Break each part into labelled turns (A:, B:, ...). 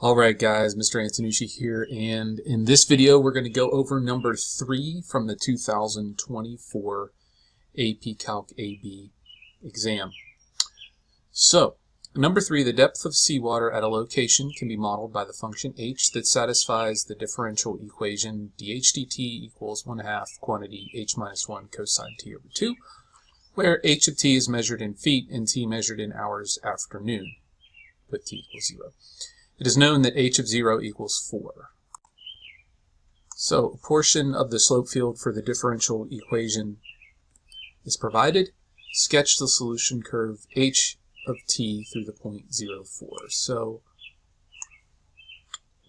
A: Alright guys, Mr. Antonucci here, and in this video we're going to go over number 3 from the 2024 AP Calc AB exam. So, number 3, the depth of seawater at a location can be modeled by the function h that satisfies the differential equation dH dt equals 1/2 quantity h minus 1 cosine t over 2, where h of t is measured in feet and t measured in hours after noon. Put t equals 0. It is known that h of 0 equals 4. So a portion of the slope field for the differential equation is provided. Sketch the solution curve h of t through the point 0, 4. So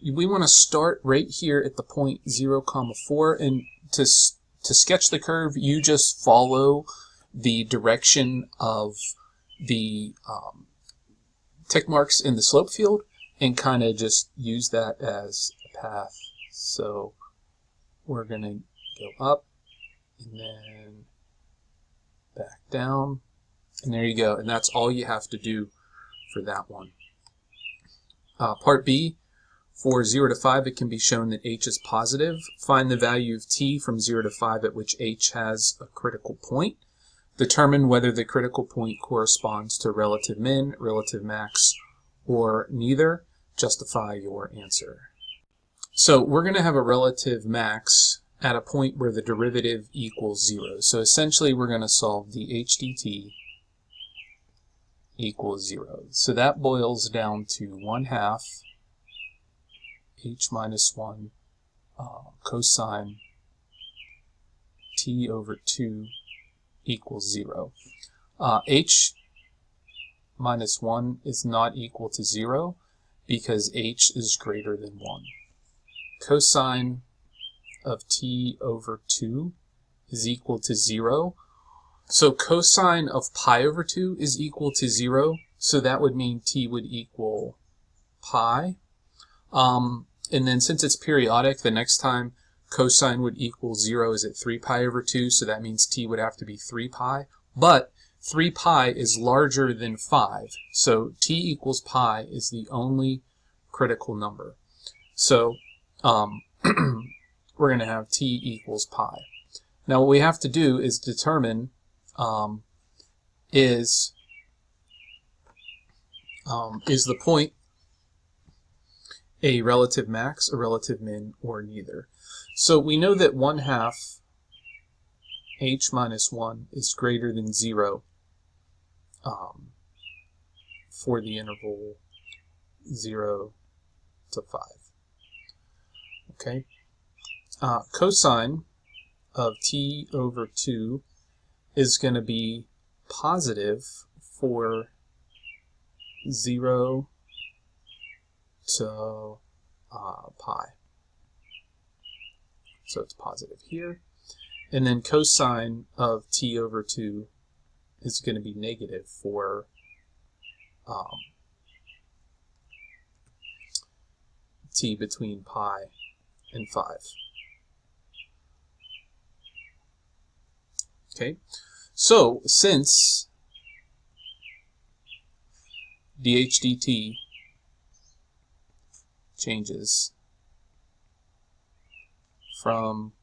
A: we want to start right here at the point 0, 4, and to sketch the curve you just follow the direction of the tick marks in the slope field and kind of just use that as a path. So we're going to go up and then back down, and there you go. And that's all you have to do for that one. Part B, for 0 to 5 it can be shown that h is positive. Find the value of t from 0 to 5 at which h has a critical point. Determine whether the critical point corresponds to relative min, relative max, or neither. Justify your answer. So we're going to have a relative max at a point where the derivative equals 0. So essentially we're going to solve dH dt equals 0. So that boils down to 1/2 h minus 1 cosine t over 2 equals 0. H minus 1 is not equal to 0 because h is greater than 1. Cosine of t over 2 is equal to 0. So cosine of pi over 2 is equal to 0. So that would mean t would equal pi. And then since it's periodic, the next time cosine would equal 0 is at 3 pi over 2. So that means t would have to be 3 pi. But 3 pi is larger than 5, so t equals pi is the only critical number. So we're going to have t equals pi. Now what we have to do is determine is the point a relative max, a relative min, or neither. So we know that 1/2 h minus 1 is greater than 0 for the interval 0 to 5. Okay. Cosine of t over 2 is going to be positive for 0 to pi. So it's positive here. And then cosine of t over 2 is going to be negative for t between pi and 5. Okay, so since dH dt changes from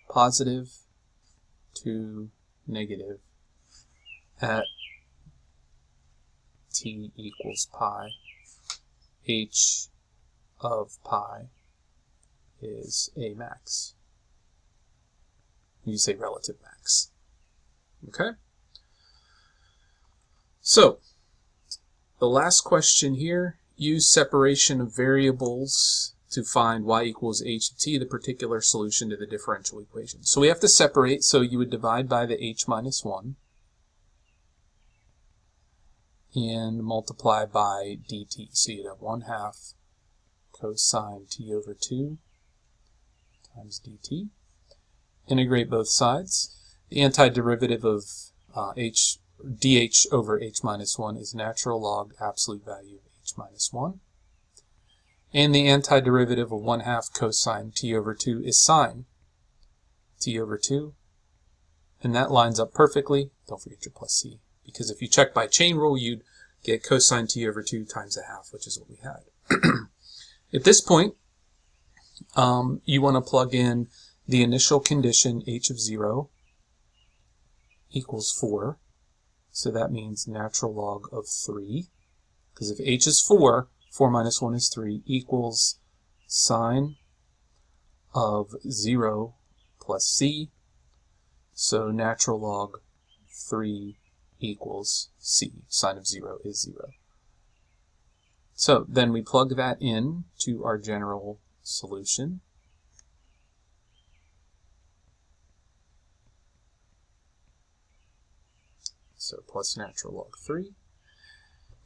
A: positive to negative at t equals pi, h of pi is a max. You say relative max. Okay? So, the last question here, use separation of variables to find y equals h of t, the particular solution to the differential equation. So we have to separate, so you would divide by the h minus 1 and multiply by dt. So you'd have 1/2 cosine t over 2 times dt. Integrate both sides. The antiderivative of dH over h minus 1 is natural log absolute value of h minus 1. And the antiderivative of 1/2 cosine t over 2 is sine t over 2. And that lines up perfectly. Don't forget your plus c. Because if you check by chain rule, you'd get cosine t over 2 times a half, which is what we had. At this point, you want to plug in the initial condition h of 0 equals 4. So that means natural log of 3. Because if h is 4, 4 minus 1 is 3, equals sine of 0 plus c. So natural log 3 equals c. Sine of 0 is 0. So then we plug that in to our general solution. So plus natural log 3.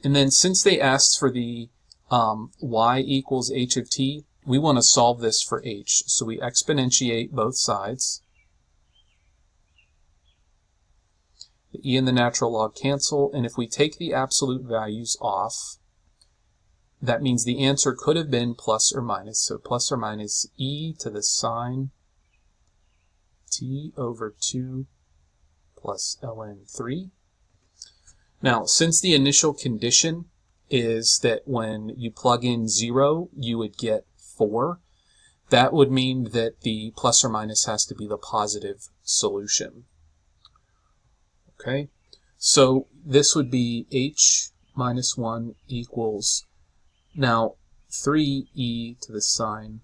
A: And then since they asked for the y equals h of t, we want to solve this for h. So we exponentiate both sides. The e and the natural log cancel, and if we take the absolute values off, that means the answer could have been plus or minus. So plus or minus e to the sine t over 2 plus ln 3. Now, since the initial condition is that when you plug in 0, you would get 4, that would mean that the plus or minus has to be the positive solution. Okay, so this would be h minus 1 equals, now, 3e to the sine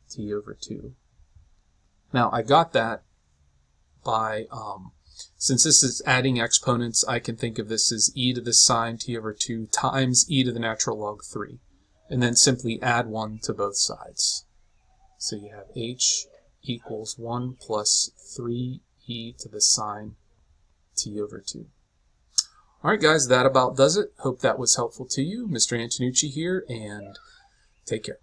A: t over 2. Now, I got that by, since this is adding exponents, I can think of this as e to the sine t over 2 times e to the natural log 3. And then simply add 1 to both sides. So you have h equals 1 plus 3e to the sine t over 2. Alright guys, that about does it. Hope that was helpful to you. Mr. Antonucci here, and take care.